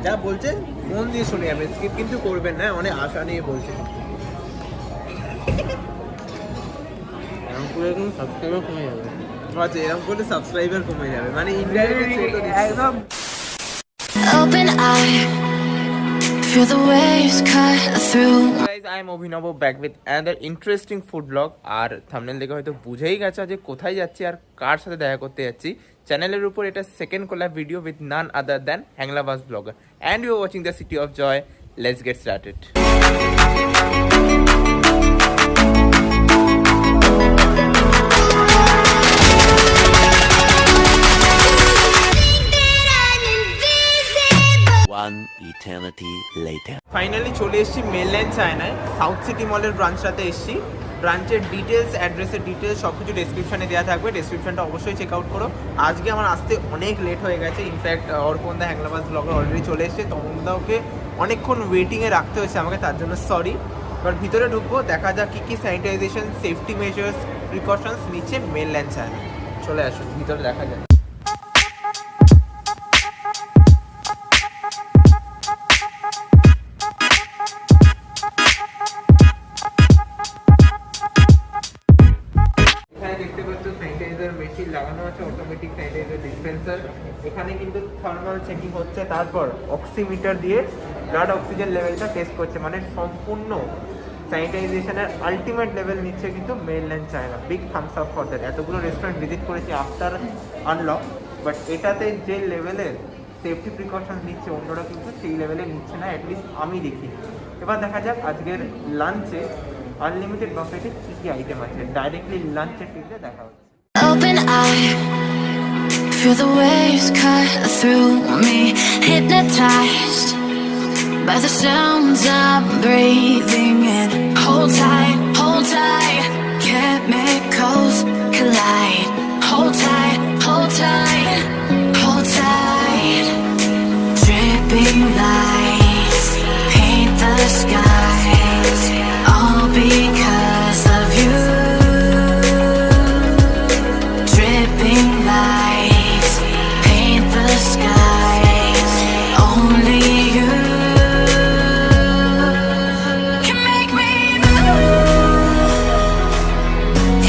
যা বলছে মন দিয়ে শুনে যাবেন, স্কিপ কিন্তু করবেন না, অনেক আশা নিয়ে বলছে। এরকম করে কিন্তু সাবস্ক্রাইবার কমে যাবে। আচ্ছা, এরকম করলে সাবস্ক্রাইবার কমে যাবে, মানে ইনডাইরেক্টলি একদম। Open eye, feel the waves cut through. Guys, I am Abhinav back with another interesting food vlog. R thumbnail দেখে হয়তো বুঝেই গেছো যে কোথায় যাচ্ছি আর কার সাথে দেখা করতে যাচ্ছি। চ্যানেলের উপর এটা second collab video with none other than Hanglabash blogger, and you are watching the city of joy. Let's get started. One eternity later. Finally চলে এসেছি মেনল্যান্ড চায়নায়, সাউথ সিটি মলের ব্রাঞ্চটাতে এসেছি। ব্রাঞ্চের ডিটেলস, অ্যাড্রেসের ডিটেলস সব কিছু ডেসক্রিপশানে দেওয়া থাকবে, ডেসক্রিপশনটা অবশ্যই চেক আউট করো। আজকে আমার আসতে অনেক লেট হয়ে গেছে, ইনফ্যাক্ট অর্পণদা হ্যাংলাবাস ব্লগার অলরেডি চলে এসেছে, তমনদা ওকে অনেকক্ষণ ওয়েটিংয়ে রাখতে হয়েছে আমাকে, তার জন্য সরি। এবার ভিতরে ঢুকবো, দেখা যাক কী কী স্যানিটাইজেশন, সেফটি মেজার্স, প্রিকশনস নিচ্ছে মেনল্যান্ড চায়না। চলে আসুন ভিতরে, দেখা যায়। মেশিন লাগানো আছে, অটোমেটিক স্যানিটাইজার ডিসপেন্সার। এখানে কিন্তু থার্মাল চেকিং হচ্ছে, তারপর অক্সিমিটার দিয়ে ব্লাড অক্সিজেন লেভেলটা টেস্ট করছে, মানে সম্পূর্ণ স্যানিটাইজেশনের আলটিমেট লেভেল নিচ্ছে কিন্তু mainland China. Big Thums up for that. এতগুলো রেস্টুরেন্ট ভিজিট করেছি আফটার আনলক, বাট এটাতে যে লেভেলের সেফটি প্রিকশনস নিচ্ছে অন্যরা কিন্তু সেই লেভেলে নিচ্ছে না, অ্যাটলিস্ট আমি দেখি। এবার দেখা যাক আজকের লাঞ্চে আনলিমিটেড বাফেটে কী কী আইটেম আছে। ডাইরেক্টলি লাঞ্চের টেবিলে দেখা হচ্ছে। Open eye, feel the waves cut through me. Hypnotized by the sounds I'm breathing in. Hold tight, chemicals collide. Hold tight, hold tight, hold tight. Dripping lights paint the skies, all because of you. Dripping lights paint the skies, only you can make me move.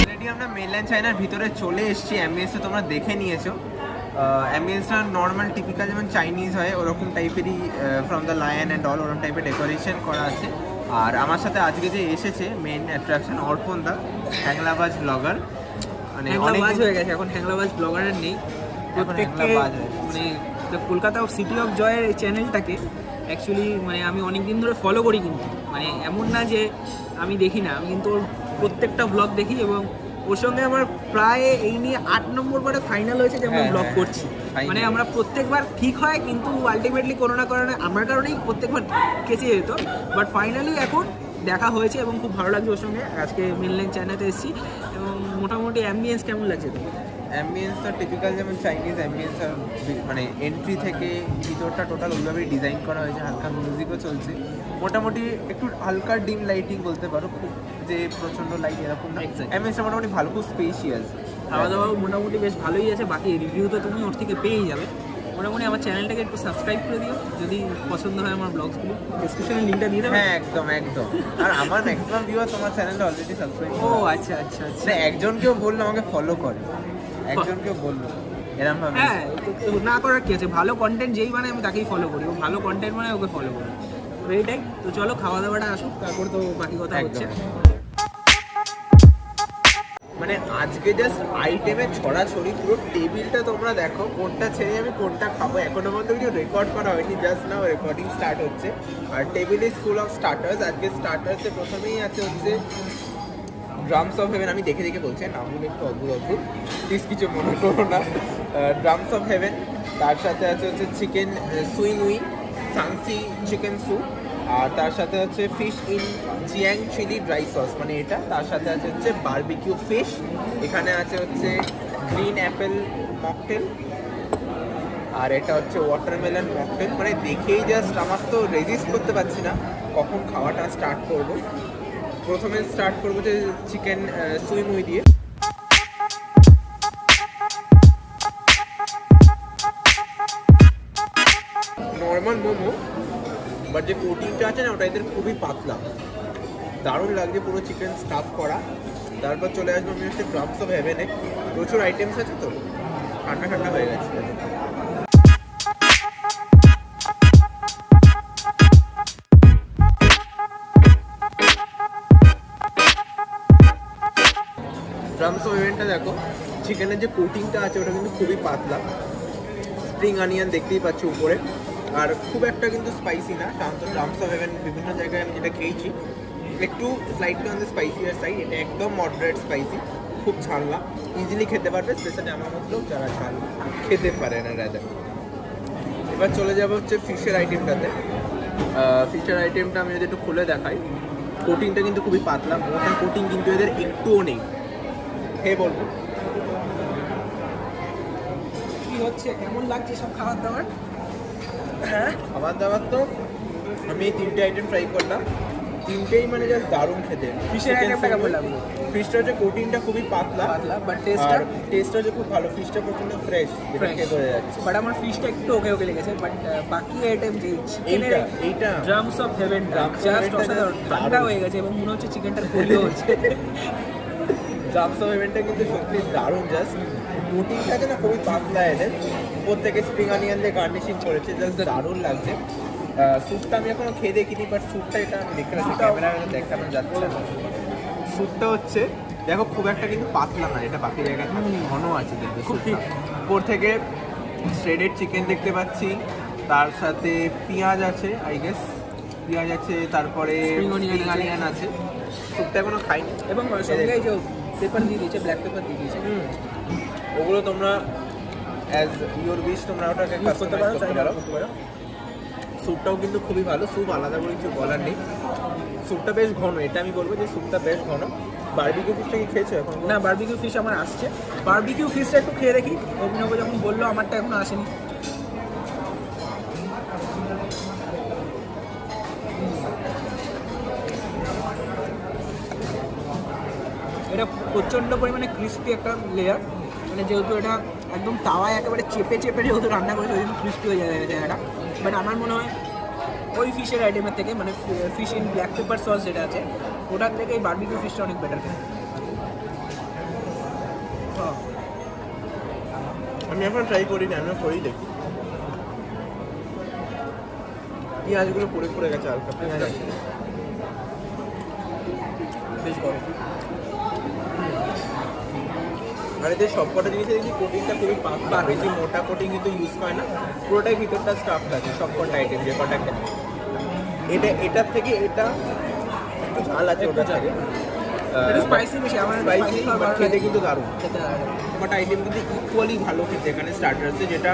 Already আমরা mainland চায়নার ভিতরে চলে এসেছি। অ্যাম্বিয়েন্সটা তোমরা দেখে নিয়েছো। অ্যাম্বিয়েন্সটা normal typical যেমন Chinese হয় ওরকম টাইপেরই, from the lion and all ওরকম টাইপের ডেকোরেশন করা আছে। আর আমার সাথে আজকে যে এসেছে মেন অ্যাট্রাকশন অর্পণদা, হ্যাংলাবাজ ব্লগার। মানে অনেক হ্যাংলাবাজ হয়ে গেছে এখন, হ্যাংলাবাজ ব্লগারের নেই। প্রত্যেককে মানে কলকাতা সিটি অফ জয়ের এই চ্যানেলটাকে অ্যাকচুয়ালি মানে আমি অনেক দিন ধরে ফলো করি, কিন্তু মানে এমন না যে আমি দেখি না, আমি কিন্তু ওর প্রত্যেকটা ব্লগ দেখি, এবং ওর সঙ্গে আমার প্রায় এই নিয়ে 8 নম্বর বারে ফাইনাল হয়েছে যে আমরা ব্লগ করছি। মানে আমরা প্রত্যেকবার ঠিক হয়, কিন্তু আলটিমেটলি কোনো না কোনো আমার কারণেই প্রত্যেকবার কেচে যেত, বাট ফাইনালি এখন দেখা হয়েছে এবং খুব ভালো লাগছে ওর সঙ্গে। আজকে মেনল্যান্ড চায়নাতে এসেছি, এবং মোটামুটি অ্যাম্বিয়েন্স কেমন লাগছে? অ্যাম্বিয়েন্সটা টিপিক্যাল যেমন চাইনিজ অ্যাম্বিয়েন্স, মানে এন্ট্রি থেকে ভিতরটা টোটাল ওইভাবেই ডিজাইন করা হয়েছে, হালকা মিউজিকও চলছে, মোটামুটি একটু হালকা ডিম লাইটিং বলতে পারো, খুব যে প্রচণ্ড লাইট এরকম না। অ্যাম্বিয়েন্সটা মোটামুটি ভালো, খুব স্পেশিয়াস। খাওয়া দাওয়াও মোটামুটি বেশ ভালোই আছে, বাকি রিভিউ তো তুমি ওর থেকে পেয়েই যাবে। মোটামুটি আমার চ্যানেলটাকে একটু সাবস্ক্রাইব করে দিও, যদি পছন্দ হয় আমার ব্লগসগুলো। ডেসক্রিপশনে লিঙ্কটা দিয়ে দেবে। হ্যাঁ, একদম একদম। আর আমার ম্যাক্সিমাম ভিউয়ার তোমার চ্যানেলটা অলরেডি সাবস্ক্রাইব। ও আচ্ছা আচ্ছা আচ্ছা। একজনকেও বললো আমাকে ফলো করে, একজনকেও বললো এরকম ভাবে। হ্যাঁ, না করার কি আছে, ভালো কন্টেন্ট যেই বানায় আমি তাকেই ফলো করি, ও ভালো কন্টেন্ট বানায় ওকে ফলো করি, তো এইটাই। তো চলো খাওয়া দাওয়াটা আসুক, তারপর তো বাকি কথা হচ্ছে। মানে আজকে জাস্ট আইটেমের ছড়াছড়ি, পুরো টেবিলটা তোমরা দেখো, কোনটা ছেড়ে আমি কোনটা খাবো। এখনো পর্যন্ত কিছু রেকর্ড করা হয়নি, জাস্ট নাও রেকর্ডিং স্টার্ট হচ্ছে। আর table is full of starters. আজকে স্টার্টার্সে প্রথমেই আছে হচ্ছে ড্রামস অফ হেভেন। আমি দেখে দেখে বলছি, নামগুলো একটু অদ্ভুত অদ্ভুত, প্লিজ কিছু মনে করো না। ড্রামস অফ হেভেন, তার সাথে আছে হচ্ছে চিকেন সুইং উই, সাংসি চিকেন স্যুপ, আর তার সাথে হচ্ছে fish in Jiang chilli dry sauce, মানে এটা। তার সাথে আছে হচ্ছে বারবিকিউ ফিশ, এখানে আছে হচ্ছে গ্রিন অ্যাপেল মকটেল, আর এটা হচ্ছে ওয়াটারমেলন মকটেল। মানে দেখেই জাস্ট আমার তো রেজিস্ট করতে পারছি না কখন খাওয়াটা স্টার্ট করব। প্রথমে স্টার্ট করবো যে চিকেন সুই মুই দিয়ে। নর্মাল মোমো, বাট যে কোটিংটা আছে না ওটা এদের খুবই পাতলা, দারুণ লাগছে, পুরো চিকেন স্টাফ করা। তারপর চলে আসবো আমি হচ্ছে ক্রাম্পস অফ হেভেনে, প্রচুর আইটেমস আছে তো, ঠান্ডা ঠান্ডা হয়ে গেছে। ক্রাম্পস অফ হেভেনটা দেখো, চিকেনের যে কোটিংটা আছে ওটা কিন্তু খুবই পাতলা, স্প্রিং অনিয়ন দেখতেই পাচ্ছি উপরে, আর খুব একটা কিন্তু স্পাইসি না। সাধারণত ক্রাম্পস অফ হেভেন বিভিন্ন জায়গায় আমি যেটা খেয়েছি একটু স্লাইটলি অন দ্য স্পাইসিয়ার সাইড, এটা একদম মডারেট স্পাইসি, খুব ঝালনা, ইজিলি খেতে পারবে, স্পেশালি আমার মতো যারা ঝাল খেতে পারে না রাজার। এবার চলে যাবো হচ্ছে ফিশের আইটেমটাতে। ফিশের আইটেমটা আমি যদি একটু খুলে দেখাই, কোটিংটা কিন্তু খুবই পাতলা, মোটা কোটিং কিন্তু এদের একটুও নেই। হে বলবো কি হচ্ছে, কেমন লাগছে সব খাবার দাবার? হ্যাঁ, খাবার দাবার তো আমি এই 3টে আইটেম ট্রাই করলাম, 3টেই মানে জাস্ট দারুণ খেতে। ফিশের আইটেমটা কেমন লাগলো? ফিশটা হচ্ছে কোটিংটা খুবই পাতলা, বাট টেস্টটা, আর টেস্টটা হচ্ছে খুব ভালো, ফিশটা প্রচন্ড ফ্রেশ, যেটা খেয়ে বোঝা যাচ্ছে। বাট আমার ফিশটা একটু ওকে ওকে লেগেছে, বাট বাকি আইটেম যে এইটা ড্রামস অফ হেভেন জাস্ট অসাধারণ, ঠান্ডা হয়ে গেছে এবং মনে হচ্ছে চিকেনটা গলিও হচ্ছে। ক্রাম্পস অফ হেভেনটা কিন্তু সত্যি দারুণ, জাস্ট কোটিংটা আছে না খুবই পাতলা এদের, উপর থেকে স্প্রিং অনিয়ন দিয়ে গার্নিশিং করেছে, জাস্ট দারুণ লাগছে। স্যুপটা আমি এখনো খেয়ে দেখিনি, বাট স্যুপটা এটা আমি দেখতে পাচ্ছি, ক্যামেরা দেখানো যাচ্ছে না। স্যুপটা হচ্ছে দেখো খুব একটা কিন্তু পাতলা না, এটা বাকি জায়গায় ঘন আছে কিন্তু খুব স্যুপটা। উপর থেকে শ্রেডেড চিকেন দেখতে পাচ্ছি, তার সাথে পেঁয়াজ আছে, আই গেস পেঁয়াজ আছে, তারপরে Spring onion আছে। অনিয়ন আছে। স্যুপটা এখনো খাইনি, এবং সঙ্গে এই যে পেপার দিয়ে দিয়েছে, ব্ল্যাক পেপার দিয়ে দিয়েছে, ওগুলো তোমরা অ্যাজ ইউর উইশ তোমরা ওটাকে ইউজ করতে পারো, করতে পারো। করতে পারো। স্যুপটাও কিন্তু খুবই ভালো, স্যুপ আলাদা করে কিছু বলার নেই, স্যুপটা বেশ ঘন, এটা আমি বলবো যে স্যুপটা বেশ ঘন। বারবিকিউ ফিশটা কি খেয়েছো এখন? না, বারবিকিউ ফিশ আমার আসছে, বারবিকিউ ফিশটা একটু খেয়ে দেখি। অভিনব যখন বললো, আমারটা এখনো আসেনি। এটা প্রচণ্ড পরিমাণে ক্রিস্পি একটা লেয়ার, মানে যেহেতু এটা একদম তাওয়ায় একেবারে চেপে চেপে যেহেতু রান্না করেছে, ওই জন্য ক্রিস্পি হয়ে যায় জায়গাটা। বাট আমার মনে হয় ওই ফিশের আইটেমের থেকে, মানে fish in black pepper sauce যেটা আছে, ওটার থেকে এই বারবিকিউ ফিশটা অনেক বেটার খেতে। আমি এখন ট্রাই করিনি, আমিও করেই দেখি। পেঁয়াজগুলো পড়ে পড়ে গেছে হালকা, পেঁয়াজ আছে বেশ গরম। আর এদের সবকটা জিনিসে দেখি কোটিংটা খুবই পাতলা, বেশি মোটা কোটিং কিন্তু ইউজ করে না, পুরোটাই ভিতরটা স্টাফ আছে সবকটা আইটেম, যে কটা খেতে। এটার থেকে এটা একটু ঝাল আছে, ওটা থেকে স্পাইসি বেশি, আমার স্পাইসি, খেতে কিন্তু দারুণ। খেতে সবকটা আইটেম কিন্তু ইকুয়ালি ভালো খেতে এখানে স্টার্টার্সে, যেটা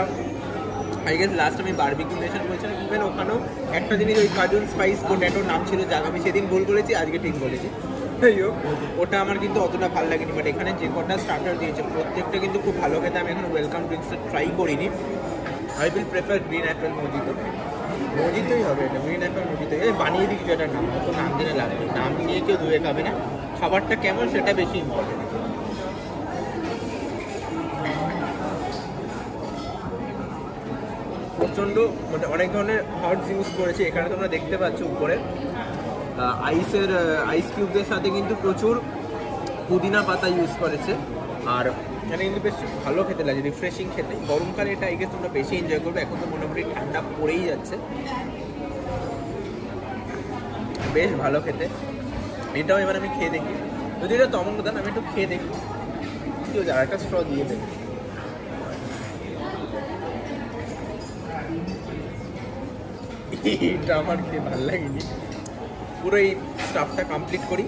আই গেস লাস্ট আমি বারবিকিউ নেশন করেছিলাম, ইভেন ওখানেও একটা জিনিস ওই কাজুন স্পাইস পোট্যাটোর নাম ছিল, যা আমি সেদিন ভুল বলেছি, আজকে ঠিক বলেছি, ওটা আমার কিন্তু অতটা ভালো লাগেনি। বাট এখানে যে কটা স্টার্টার দিয়েছে প্রত্যেকটা কিন্তু খুব ভালো খেতে। আমি এখন ওয়েলকাম ড্রিঙ্কসটা ট্রাই করিনি, I will prefer green apple mojito, মজিতোই হবে এটা, গ্রিন অ্যাপেল মজিতো। এই বানিয়ে দিই কিছু একটা নাম, অত নাম দিলে লাগবে, নাম নিয়ে কেউ ধুয়ে খাবে না, খাবারটা কেমন সেটা বেশি ইম্পর্টেন্ট। প্রচণ্ড মানে অনেক ধরনের হার্বস ইউজ করেছে এখানে, তোমরা দেখতে পাচ্ছ উপরে আইস কিউবদের সাথে কিন্তু প্রচুর পুদিনা পাতা ইউজ করেছে, আর এখানে কিন্তু বেশ ভালো খেতে লাগে, রিফ্রেশিং খেতে। গরমকালে এটা আই গেস তোমরা বেশি এনজয় করবে, এখন তো মোটামুটি ঠান্ডা পড়েই যাচ্ছে, বেশ ভালো খেতে। এটাও এবার আমি খেয়ে দেখি, যদি এটা তমন দান আমি একটু খেয়ে দেখি, কেউ যারা একটা স্ট্র দিয়ে দেবে। এটা আমার খেয়ে ভালো লাগেনি, পুরো এই স্টাফটা কমপ্লিট করি,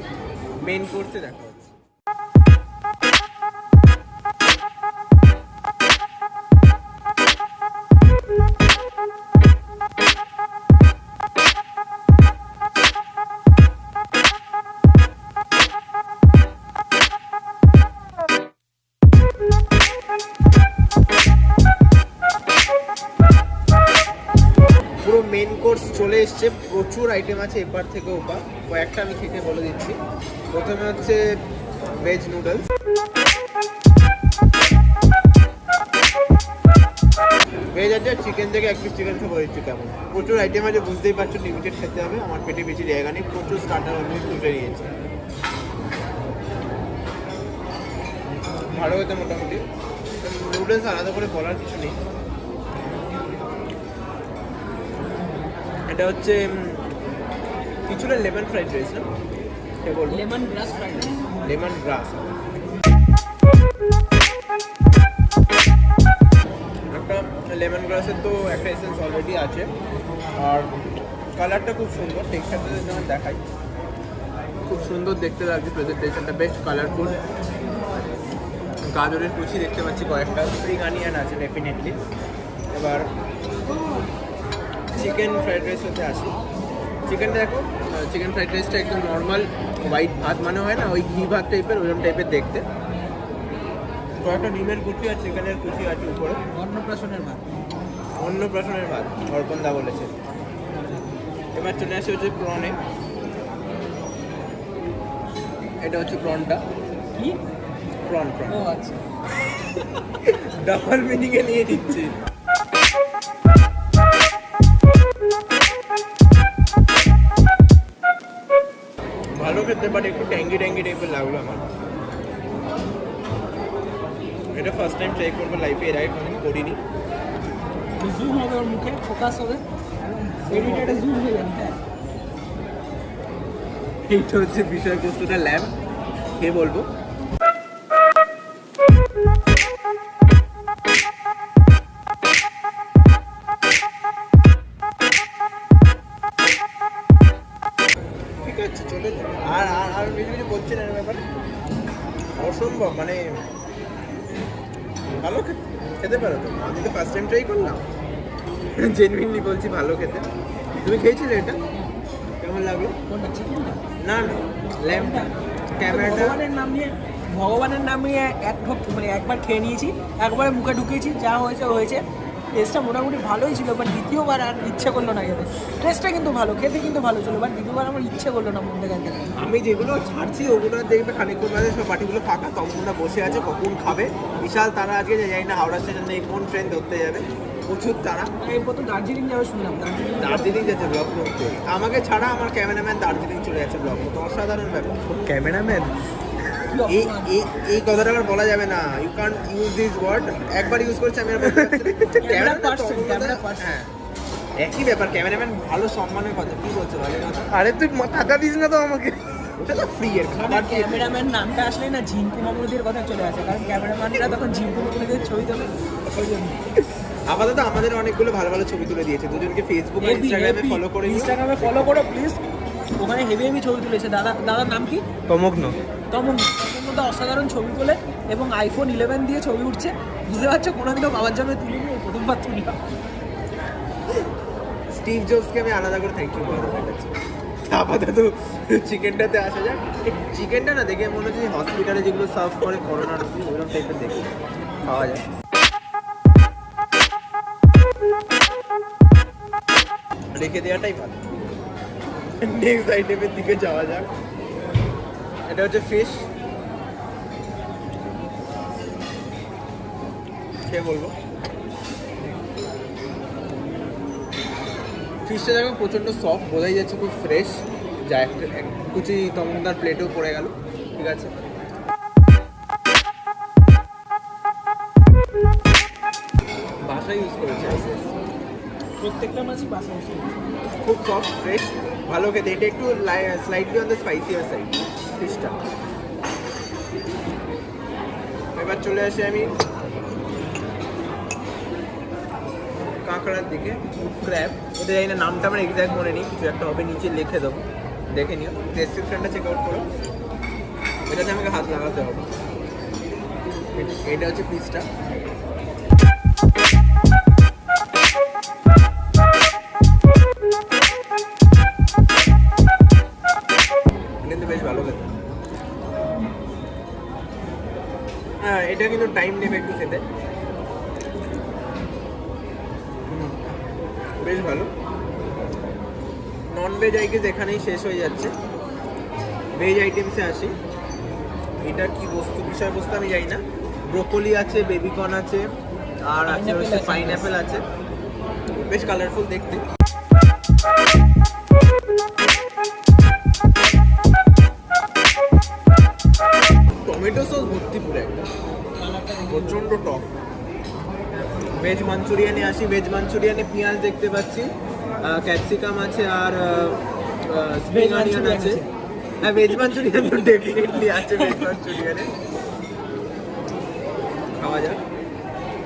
মেইন কোর্সে দেখা হচ্ছে। পুরো মেন কোর্স চলে এসছে, প্রচুর আইটেম আছে এপার থেকে ওপার, কয়েকটা আমি খেতে বলে দিচ্ছি। প্রথমে হচ্ছে ভেজ নুডলস, ভেজ আছে, চিকেন থেকে এক পিস চিকেন খাবো হচ্ছে কেমন। প্রচুর আইটেম আছে, বুঝতেই পারছো লিমিটেড খেতে হবে, আমার পেটে বেশি জায়গা নেই, প্রচুর স্টার্টার অলরেডি তুলে নিয়েছে। ভালো হতো মোটামুটি, নুডলস আলাদা করে বলার কিছু নেই। এটা হচ্ছে কিছুটা লেমন ফ্রাইড রাইস না, কে বলবো? লেমন গ্রাস ফ্রাইড রাইস। লেমন গ্রাস একটা লেমন গ্রাসের তো একটা এসেন্স অলরেডি আছে, আর কালারটা খুব সুন্দর, টেক্সচারটা যদি আমার দেখাই খুব সুন্দর দেখতে লাগছে, প্রেজেন্টেশনটা বেশ কালারফুল। গাজরের কুচি দেখতে পাচ্ছি কয়েকটা, স্প্রিং অনিয়ন আছে ডেফিনেটলি। এবার চিকেন ফ্রাইড রাইস হতে আসি। চিকেনটা দেখো, চিকেন ফ্রাইড রাইসটা একদম নর্মাল হোয়াইট ভাত মানে হয় না, ওই ঘি ভাত টাইপের, ওইরকম টাইপের দেখতে। কয়েকটা ডিমের কুচি আর চিকেনের কুচি আছে উপরে। অন্নপ্রাশনের ভাত। অন্নপ্রাশনের ভাত অর্পণদা বলেছে। এবার চলে আসে হচ্ছে প্রনে। এটা হচ্ছে প্রনটা, কি প্রন ও আচ্ছা, ডাবল মিনিংয়ে নিয়ে দিচ্ছি। ভালো খেতে পারে, একটু ট্যাঙ্গি ট্যাঙ্গি টাইপের লাগলো আমার। এটা ফার্স্ট টাইম ট্রাই করবো লাইফে, এর আগে কোনোদিন করিনি। জুম হবে ওর মুখে, ফোকাস হবে, এডিটেডে জুম হয়ে যাবে। হ্যাঁ, এইটা হচ্ছে বিষয়বস্তুটা ল্যাম্প, কে বলবো। ঠিক আছে চলে যাবে, আর আর আর বেশি কিছু বলছি না ব্যাপার, অসম্ভব মানে ভালো খেতে পারো তো। আমি তো ফার্স্ট টাইম ট্রাই করলাম, জেনুইনলি বলছি ভালো খেতে। তুমি খেয়েছিলে এটা, কেমন লাগলো? কোনটা চিকেনটা? না না ল্যাম্পটা, ক্যামেরাটা। ভগবানের নাম নিয়ে মানে একবার খেয়ে নিয়েছি, একবারে মুখে ঢুকিয়েছি, যা হয়েছে হয়েছে। টেস্টটা মোটামুটি ভালোই ছিল, বাট দ্বিতীয়বার আর ইচ্ছে করলো না খেতে। টেস্টটা কিন্তু ভালো, খেতে কিন্তু ভালো ছিল, বাট দ্বিতীয়বার আমার ইচ্ছে করলো না মন থেকে খেতে। আমি যেগুলো ছাড়ছি ওগুলো দেখবে খানিকক্ষণ বাদে সব পার্টিগুলো ফাঁকা, তমগুলো বসে আছে কখন খাবে। বিশাল তারা আজকে যাই না হাওড়া স্টেশন থেকে কোন ট্রেন ধরতে যাবে, প্রচুর তারা। এরপর তো দার্জিলিং যাবে শুনলাম, দার্জিলিং যাচ্ছে ব্লগ করতে, আমাকে ছাড়া আমার ক্যামেরাম্যান দার্জিলিং চলে যাচ্ছে ব্লগ করতে, অসাধারণ ব্যাপার। ক্যামেরাম্যান এই এই এই কথাটা আমার বলা যাবে না, you can't use this word. একবার ইউজ করছি আমি আর বলতে পারছি না। হ্যাঁ একই ব্যাপার, ক্যামেরাম্যান ভালো সম্মানের কথা, কি বলছো ভালো কথা। আরে তুই টাকা দিস না তো আমাকে, ওটা তো ফ্রি এর খাবার। ক্যামেরাম্যান নামটা আসলে না ঝিঙ্কু মামুদির কথা চলে আসে, কারণ ক্যামেরাম্যানরা তখন ঝিঙ্কু মামুদির ছবি তোলে, ওই জন্য। আপাতত আমাদের অনেকগুলো ভালো ভালো ছবি তুলে দিয়েছে, দুজনকে ফেসবুক আর ইনস্টাগ্রামে ফলো করে, ইনস্টাগ্রামে ফলো করো প্লিজ। ওখানে হেভি হেভি ছবি তুলেছে দাদার নাম কি? তমগ্ন। তমগ্নটা অসাধারণ ছবি তোলে, এবং আইফোন 11 দিয়ে ছবি উঠছে। বুঝতে পারছো, কোনোদিনও বাবার জন্য তুলিনি, প্রথমবার তুলিলাম। স্টিভ জবসকে আমি আলাদা করে থ্যাংক ইউ বলতে চাচ্ছি। আপাতত চিকেনটাতে আসা যাক। চিকেনটা না দেখে মনে হচ্ছে হসপিটালে যেগুলো সার্ভ করে করোনা রোগী, ওইরকম টাইপের দেখে খাওয়া যায়। রেখে দেওয়াটাই ভালো। নেক্সট আইটেমের দিকে যাওয়া যাক। এটা হচ্ছে ফিশ, কে বলবো। ফিশটা দেখো প্রচণ্ড সফট, বোঝাই যাচ্ছে খুব ফ্রেশ। যা একটা কুচি তমদার প্লেটেও পড়ে গেল, ঠিক আছে। বাসা ইউজ করেছে, প্রত্যেকটা মাছই বাসা হচ্ছে, খুব সফট ফ্রেশ, ভালো খেতে। এটা একটু স্লাইটলি অন দ্য স্পাইসিয়ার সাইড ফিশটা। এবার চলে আসি আমি কাঁকড়ার দিকে, ক্র্যাব। এটা জানি না নামটা আমার এক্স্যাক্ট মনে নেই, কিছু একটা হবে, নিচে লিখে দেবো, দেখে নিও, ডেসক্রিপশনটা চেক আউট করো। এটাতে আমাকে হাত লাগাতে হবে। এটা হচ্ছে পিসটা, কিন্তু বেশ ভালো খেতে। হ্যাঁ এটা কিন্তু টাইম নেবে একটু খেতে, বেশ ভালো। নন ভেজ আইটেম এখানেই শেষ হয়ে যাচ্ছে, ভেজ আইটেমসে আসি। এটা কি বস্তু, বিষয়বস্তু আমি জানি না। ব্রোকলি আছে, বেবিকর্ন আছে, আর আছে হচ্ছে পাইনঅ্যাপেল আছে, বেশ কালারফুল দেখতে। টমেটো সস ভর্তি পুরো একটা, প্রচণ্ড টক। ভেজ মাঞ্চুরিয়ানে আসি, ভেজ মাঞ্চুরিয়ানে পেঁয়াজ দেখতে পাচ্ছি, ক্যাপসিকাম আছে আর স্প্রিং অনিয়ন আছে। হ্যাঁ ভেজ মাঞ্চুরিয়ান তো ডেফিনেটলি আছে ভেজ মাঞ্চুরিয়ানে, খাওয়া যাক।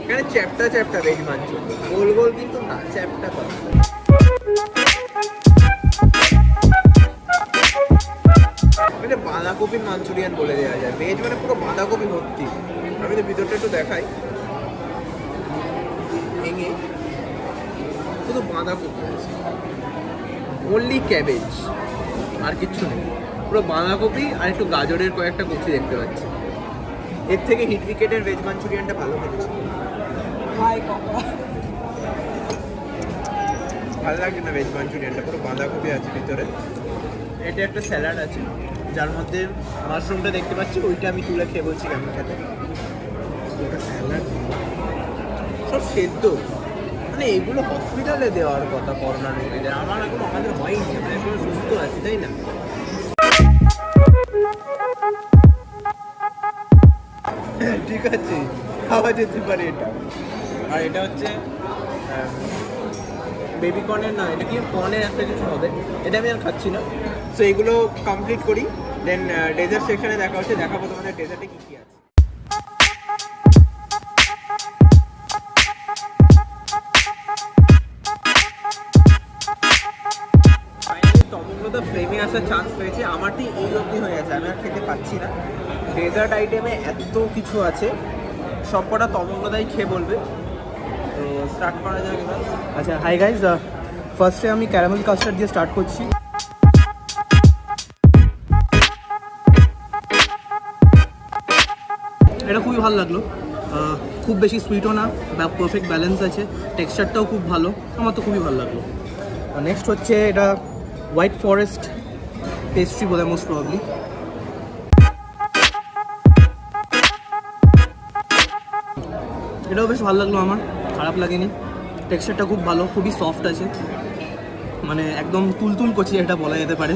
এখানে চ্যাপটা চ্যাপটা ভেজ মাঞ্চুরিয়ান, গোল গোল কিন্তু না, চ্যাপটা করা। মানে বাঁধাকপির মাঞ্চুরিয়ান বলে দেওয়া যায়, ভেজ মানে পুরো বাঁধাকপি ভর্তি। আমি তো ভিতরটা একটু দেখাই, ভেঙে শুধু বাঁধাকপি আছে, ওনলি ক্যাবেজ আর কিচ্ছু নেই, পুরো বাঁধাকপি আর একটু গাজরের কয়েকটা কুচি দেখতে পাচ্ছি। এর থেকে হিট উইকেটের ভেজ মাঞ্চুরিয়ানটা ভালো খেয়েছে। ভালো লাগছে না ভেজ মাঞ্চুরিয়ানটা, পুরো বাঁধাকপি আছে ভিতরে। এটা একটা স্যালাড আছে যার মধ্যে মাশরুমটা দেখতে পাচ্ছি, ওইটা আমি তুলে খেয়ে বলছি কেমন খেতে। ওটা স্যালাড সব সেদ্ধ, মানে এগুলো হসপিটালে দেওয়ার কথা করোনা রোগীদের। আমাদের হয়নি, আমরা এখন সুস্থ আছি তাই না। ঠিক আছে, খাওয়া যেতে পারে এটা। আর এটা হচ্ছে বেবি কর্নের, না এটা কি কর্নের একটা কিছু হবে, এটা আমি আর খাচ্ছি না। সো এগুলো কমপ্লিট করি, দেন ডেজার্ট সেকশনে দেখা হচ্ছে, দেখাবো তোমাদের ডেজার্টে কী কী আছে। তমগ্নতা ফ্রেমে আসার চান্স পেয়েছে, আমারটি এই অবধি হয়ে গেছে, আমি আর খেতে পাচ্ছি না। ডেজার্ট আইটেমে এত কিছু আছে, সব কটা তমগ্নতাই খেয়ে বলবে। তো স্টার্ট করা যাক এবার। আচ্ছা হাই গাইজ, ফার্স্টে আমি ক্যারামেল কাস্টার্ড দিয়ে স্টার্ট করছি। এটা খুবই ভালো লাগলো, খুব বেশি সুইটও না, পারফেক্ট ব্যালেন্স আছে, টেক্সচারটাও খুব ভালো, আমার তো খুবই ভালো লাগলো। নেক্সট হচ্ছে এটা হোয়াইট ফরেস্ট পেস্ট্রি বলে মোস্ট প্রবাবলি। এটাও বেশ ভালো লাগলো আমার, খারাপ লাগেনি, টেক্সচারটা খুব ভালো, খুবই সফট আছে, মানে একদম তুলতুল করছে এটা বলা যেতে পারে।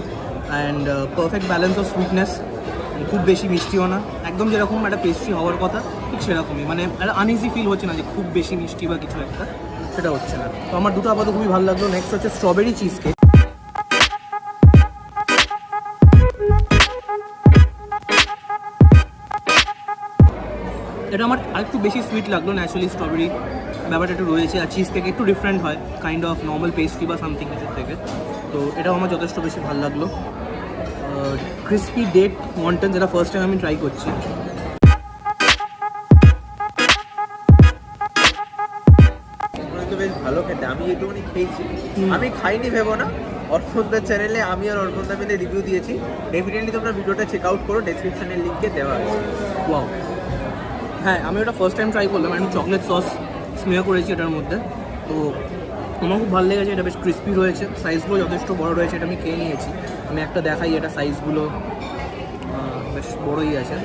And perfect balance of sweetness, খুব বেশি মিষ্টিও না, একদম যেরকম একটা পেস্ট্রি হওয়ার কথা ঠিক সেরকমই, মানে একটা আনইজি ফিল হচ্ছে না যে খুব বেশি মিষ্টি বা কিছু একটা, সেটা হচ্ছে না। তো আমার দুটো আপাতত খুবই ভালো লাগলো। নেক্সট হচ্ছে স্ট্রবেরি চিজ কেক। এটা আমার আরেকটু বেশি সুইট লাগলো, ন্যাচারালি স্ট্রবেরি ব্যাপারটা একটু রয়েছে, আর চিজ কেক একটু ডিফারেন্ট হয় কাইন্ড অফ নর্মাল পেস্ট্রি বা সামথিং কিছুর থেকে, তো এটাও আমার যথেষ্ট বেশি ভালো লাগলো। ক্রিসপি ডেট ওয়ান্টন, যেটা ফার্স্ট টাইম আমি ট্রাই করছি। তো বেশ ভালো খেতে, আমি যেটুকুনি খেয়েছি, আমি খাইনি ভেবো না, অর্পণদার চ্যানেলে আমি আর অর্পণদা মিলে রিভিউ দিয়েছি, ডেফিনেটলি তোমরা ভিডিওটা চেক আউট করো, ডেসক্রিপশনের লিঙ্কে দেওয়া আছে। ওয়াও, হ্যাঁ আমি ওটা ফার্স্ট টাইম ট্রাই করলাম, আমি চকলেট সস স্মেয়ার করেছি এটার মধ্যে, তো আমার খুব ভালো লেগেছে। এটা বেশ ক্রিস্পি রয়েছে, সাইজগুলো যথেষ্ট বড় রয়েছে, এটা আমি খেয়ে নিয়েছি। আমি একটা দেখাই, এটা সাইজগুলো বেশ বড়ই আছে,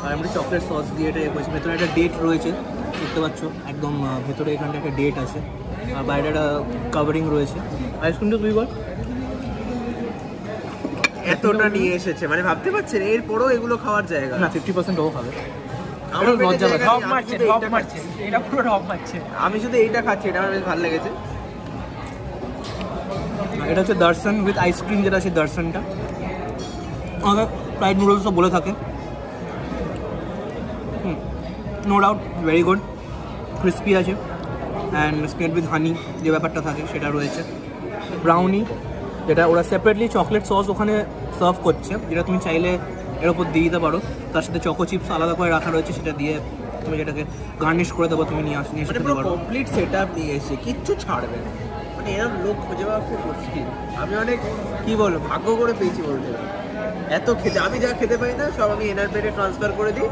আর আমরা চকলেট সস দিয়ে এটা করেছি। ভেতরে একটা ডেট রয়েছে দেখতে পাচ্ছ, একদম ভেতরে এখানটা একটা ডেট আছে, আর বাইরে একটা কাভারিং রয়েছে। আইসক্রিমটা তুই বল, এতটা নিয়ে এসেছে, মানে ভাবতে পারছেন এরপরও এগুলো খাওয়ার জায়গা না 50% ও খাবে। আমার লজ্জা লজ্জা লাগে। ঢপ মারছে, ঢপ মারছে, এটা পুরো ঢপ মারছে। আমি শুধু এইটা খাচ্ছি, এটা আমার বেশ ভালো লেগেছে। এটা হচ্ছে দর্শন উইথ আইসক্রিম, যেটা আছে দর্শনটা আমাদের ফ্রাইড নুডলসও বলে থাকে। No doubt very good, crispy আছে অ্যান্ড স্পেড উইথ হানি যে ব্যাপারটা থাকে সেটা রয়েছে। ব্রাউনি, যেটা ওরা সেপারেটলি চকলেট সস ওখানে সার্ভ করছে, যেটা তুমি চাইলে এর ওপর দিয়ে দিতে পারো, তার সাথে চকো চিপস আলাদা করে রাখা রয়েছে, সেটা দিয়ে তুমি যেটাকে গার্নিশ করে দেবো, তুমি নিয়ে মানে আসতে পুরো পারো। কমপ্লিট সেট আপ নিয়ে এসে কিচ্ছু ছাড়বে না, মানে এরকম লোক খুঁজে পাওয়া খুব মুশকিল। আমি অনেক কি বলবো ভাগ্য করে পেয়েছি বলতে পারি, এত খেতে। আমি যা খেতে পাই না সব আমি এনার পেটে ট্রান্সফার করে দিই।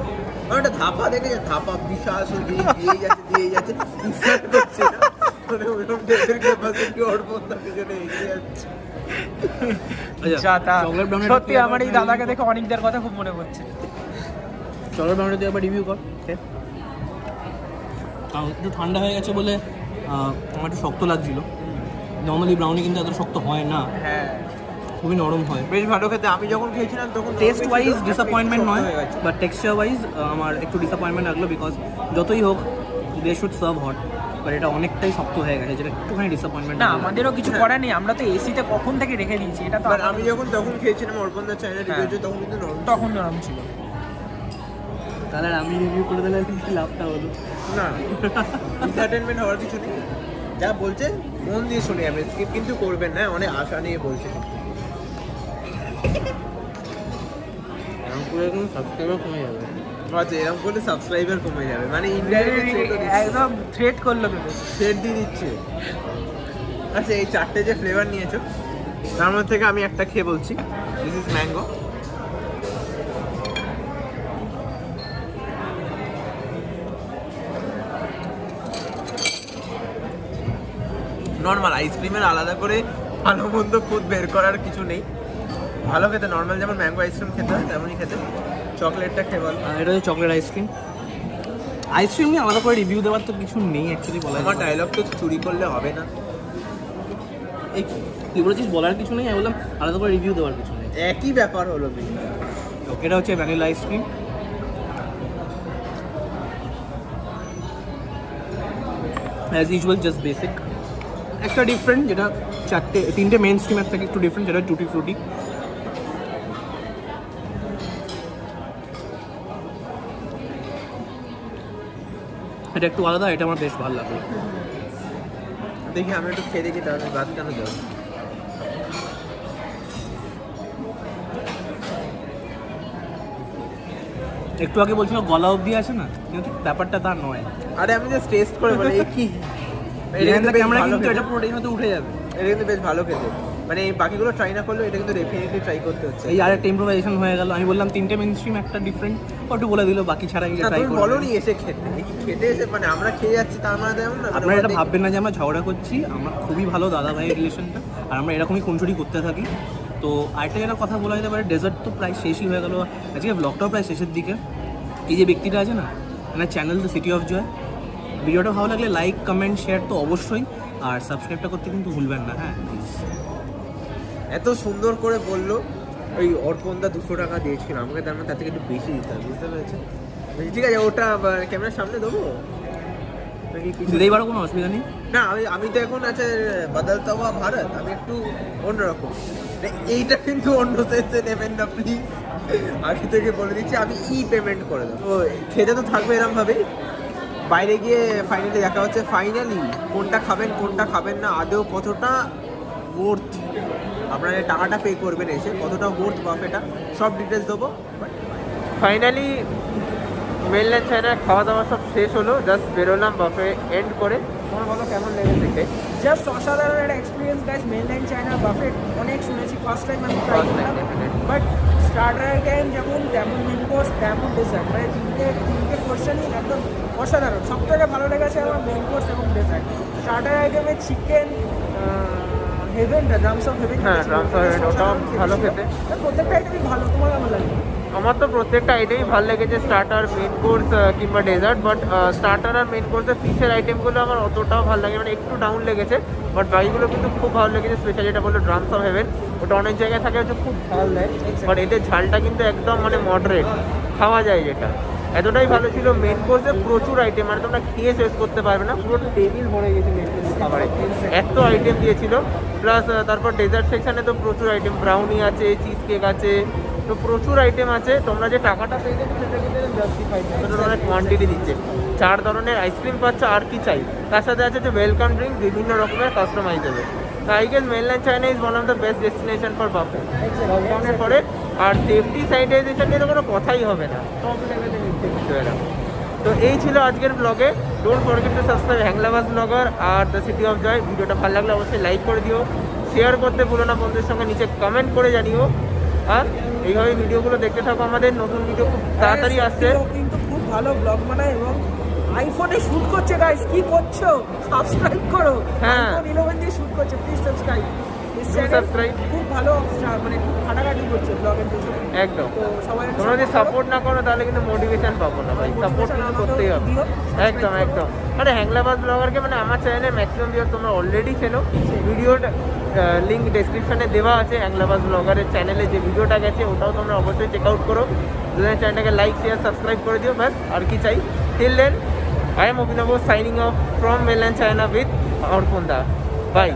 আমার একটা ধাপা দেখে, ধাপা বিশাল দিয়েই যাচ্ছে ইনসার্ট করছে না, মানে ওরকম ডেটের ক্যাপাসিটি ওর মধ্যে পিছনে এগিয়ে যাচ্ছে। চকলেট ব্রাউনি সত্যি আমার এই দাদাকে দেখে অনেকদের কথা খুব মনে পড়ছে। চকলেট ব্রাউনি তুই আবার রিভিউ কর। কারণ একটু ঠান্ডা হয়ে গেছে বলে আমার একটু শক্ত লাগছিল। নর্মালি ব্রাউনি কিন্তু এত শক্ত হয় না, হ্যাঁ খুবই নরম হয়। বেশ ভালো খেতে। আমি যখন খেয়েছিলাম তখন টেস্ট ওয়াইজ ডিসঅ্যাপয়েন্টমেন্ট নয়, হয়ে গেছে। বাট টেক্সচার ওয়াইজ আমার একটু ডিসঅ্যাপয়েন্টমেন্ট লাগলো, বিকজ যতই হোক they should serve hot, but এটা অনেকটাই শক্ত হয়ে গেছে, যেটা একটুখানি ডিসঅ্যাপয়েন্টমেন্ট। না আমাদেরও কিছু করার নেই, আমরা তো এসিতে কখন থেকে রেখে দিয়েছি, এটা তো But আমি যখন তখন খেয়েছিলাম অর্পণদার চ্যানেলে রিভিউ, তখন কিন্তু নরম ছিল। তখন নরম ছিল। তাহলে আর আমি রিভিউ করে দিলে কি লাভটা হলো? না ডিসঅ্যাপয়েন্টমেন্ট হওয়ার কিছু নেই, যা বলছে মন দিয়ে শুনে যাবেন, স্কিপ কিন্তু করবেন না, অনেক আশা নিয়ে বলছে। এরকম করে কিন্তু সাবস্ক্রাইবার কমে যাবে। আচ্ছা এরকম করলে সাবস্ক্রাইবার কমে যাবে, মানে ইনডাইরেক্টলি একদম থ্রেট করলো তোকে। শেড দিয়ে দিচ্ছে। আচ্ছা এই 4টে যে ফ্লেভার নিয়েছো তার মধ্যে থেকে আমি একটা খেয়ে বলছি, দিস ইজ ম্যাঙ্গো। নর্মাল আইসক্রিমের আলাদা করে ভালো মন্দ খুদ বের করার কিছু নেই, ভালো খেতে নর্মাল যেমন ম্যাঙ্গো আইসক্রিম খেতে হয় তেমনই খেতে। চকলেটটা খেয়ে বল। এটা হচ্ছে চকলেট আইসক্রিম। আইসক্রিম নিয়ে আলাদা করে রিভিউ দেওয়ার তো কিছু নেই অ্যাকচুয়ালি বলা। আমার ডায়লগ তো চুরি করলে হবে না। এই তুই বলেছিস বলার কিছু নেই, আমি বললাম আলাদা করে রিভিউ দেওয়ার কিছু নেই। একই ব্যাপার হলো কি, এটা হচ্ছে vanilla ice cream. As usual just basic. একটা ডিফারেন্ট যেটা তিনটে মেন স্ট্রিমের থেকে একটু ডিফারেন্ট, যেটা টুটি ফ্রুটি। এটা একটু আলাদা, এটা আমার বেশ ভালো লাগলো। দেখি আমি একটু খেয়ে দেখি তাহলে বাদ কেন যাবো। একটু আগে বলছিল গলা অবধি আছে না, কিন্তু ব্যাপারটা তা নয়। আরে আমি জাস্ট টেস্ট করে বলি এ কি, এটা কিন্তু বেশ ক্যামেরা ভালো কিন্তু খেতে। এটা পুরোটাই হয়তো উঠে যাবে। এটা কিন্তু বেশ ভালো খেতে, মানে এই বাকিগুলো ট্রাই না করলেও এটা কিন্তু ডেফিনেটলি ট্রাই করতে হচ্ছে। এই আর একটা ইম্প্রোভাইজেশন হয়ে গেল। আমি বললাম তিনটে মেন স্ট্রিম একটা ডিফারেন্ট, একটু বলে দিল বাকি ছাড়া না ট্রাই তুমি করো। বলোনি এসে খেতে, এই খেতে এসে মানে আমরা খেয়ে যাচ্ছি তার মানে তেমন না। আপনারা এটা ভাববেন না যে আমরা ঝগড়া করছি, আমরা খুবই ভালো দাদা ভাইয়ের রিলেশনটা, আর আমরা এরকমই খুনসুটি করতে থাকি। তো আরেকটা যেটা কথা বলা যেতে পারে, ডেজার্ট তো প্রায় শেষই হয়ে গেল, আজকে ব্লগটাও প্রায় শেষের দিকে। এই যে ব্যক্তিটা আছে না, এনার channel the city of joy. ভিডিওটা ভালো লাগলে লাইক কমেন্ট শেয়ার তো অবশ্যই, আর সাবস্ক্রাইবটা করতে কিন্তু ভুলবেন না। হ্যাঁ প্লিজ। এত সুন্দর করে বললো, ওই অর্পণদা 200 টাকা দিয়েছিল আমাকে, তার মানে তার থেকে একটু বেশি দিতে হবে, বুঝতে পেরেছেন? ঠিক আছে ওটা ক্যামেরার সামনে দেবো নাকি কিছু? দিতেই পারো, কোনো অসুবিধা নেই। না আমি তো এখন আছে বদলতা হুয়া ভারত, আমি একটু অন্যরকম। এইটা কিন্তু অন্য সেন্সে নেবেন না প্লিজ, আগে থেকে বলে দিচ্ছি। আমি পেমেন্ট করে দেবো। খেতে তো থাকবে এরকম ভাবেই, বাইরে গিয়ে ফাইনালি দেখা হচ্ছে। ফাইনালি কোনটা খাবেন কোনটা খাবেন না, আদৌ কতটা ওর্থ আপনারা টাকাটা পে করবেন এসে, কতটা ওর্থ বাফেটা, সব ডিটেলস দেবো। ফাইনালি মেনল্যান্ড চায়নার খাওয়া দাওয়া সব শেষ হলো, জাস্ট বেরোলাম বাফে এন্ড করে। তোমার বলো কেমন লেগেছে দেখে? জাস্ট অসাধারণ একটা experience guys. Mainland China buffet অনেক শুনেছি, ফার্স্ট টাইম আমি ট্রাই করলাম। বাট স্টার্টার আইটেম যেমন তেমন মেন কোর্স তেমন ডেজার্ট, মানে তিনটে কোর্সেরই একদম অসাধারণ। সব থেকে ভালো লেগেছে আমার মেন কোর্স এবং ডেজার্ট। স্টার্টার আইটেমে চিকেন হেভেনটা, ড্রামস অফ হেভেন। হ্যাঁ, ড্রামস অফ হেভেন, ওটাও ভালো খেতে। প্রত্যেকটা আইটেমই ভালো। তোমার কেমন লাগে? আমার তো প্রত্যেকটা আইটেমই ভালো লেগেছে, স্টার্টার, মেন কোর্স কিংবা ডেজার্ট। বাট স্টার্টার আর মেন কোর্সের ফিশের আইটেমগুলো আমার অতটাও ভালো লাগে, মানে একটু ডাউন লেগেছে। বাট বাকিগুলো কিন্তু খুব ভালো লেগেছে। স্পেশাল যেটা বললো ড্রামস অফ হেভেন, ওটা অনেক জায়গায় থাকে হচ্ছে খুব ঝাল দেয়, বাট এতে ঝালটা কিন্তু একদম মানে মডারেট খাওয়া যায়, যেটা এতটাই ভালো ছিল। মেন কোর্সে প্রচুর আইটেম, মানে তোমরা খেয়ে শেষ করতে পারবে না, পুরো টেবিল ভরে গেছে মেন কোর্স খাবারে, এত আইটেম দিয়েছিল। প্লাস তারপর ডেজার্ট সেকশানে তো প্রচুর আইটেম, ব্রাউনি আছে, চিজ কেক আছে, তো প্রচুর আইটেম আছে। তোমরা যে টাকাটা পেয়ে যাবে সেটা কিন্তু জাস্টিফাইড, অনেক কোয়ান্টিটি দিচ্ছে। 4 ধরনের আইসক্রিম পাচ্ছে, আর কি চাই। তার সাথে আছে যে ওয়েলকাম ড্রিঙ্ক, বিভিন্ন রকমের কাস্টমাইজেবল। তো I guess Mainland China is one of the best destination for buffet লকডাউনের পরে। আর সেফটি স্যানিটাইজেশন নিয়ে তো কোনো কথাই হবে না, সব লেভেলে নিচ্ছে কিন্তু এরা। তো এই ছিল আজকের ব্লগে। Don't forget to subscribe Hanglabash blogger আর দ্য সিটি অফ জয়। ভিডিওটা ভালো লাগলে অবশ্যই লাইক করে দিও, শেয়ার করতে ভুলো না, বন্ধুদের সঙ্গে নিচে কমেন্ট করে জানিও। আর এইভাবে ভিডিওগুলো দেখতে থাকো, আমাদের নতুন ভিডিও খুব তাড়াতাড়ি আসছে। কিন্তু খুব ভালো ব্লগ বানায় এবং আইফোনে শুট করছে গাইস। কি করছো? সাবস্ক্রাইব করো। হ্যাঁ। আইফোন 11 দিয়ে শুট করছে, please subscribe. His Do channel subscribe. খুব ভালো মানে খুব খাটাখাটি করছে ব্লগের পিছনে। একদম। তো সবাই একটু তোমরা যদি support সাপোর্ট না করো তাহলে কিন্তু মোটিভেশন পাবো না ভাই, সাপোর্ট কিন্তু করতেই হবে। একদম একদম। আরে হ্যাংলাবাজ ব্লগারকে মানে আমার চ্যানেলের ম্যাক্সিমাম ভিউয়ার তোমরা অলরেডি চেনো। ভিডিওর লিঙ্ক ডেসক্রিপশনে দেওয়া আছে, হ্যাংলাবাজ ব্লগারের চ্যানেলে যে ভিডিওটা গেছে ওটাও তোমরা অবশ্যই চেক আউট করো। দুজনের চ্যানেলটাকে লাইক শেয়ার সাবস্ক্রাইব করে দিও, ব্যাস আর কি চাই। টিল দেন আই এম অভিনব signing off from mainland China with অর্পণ দা। বাই।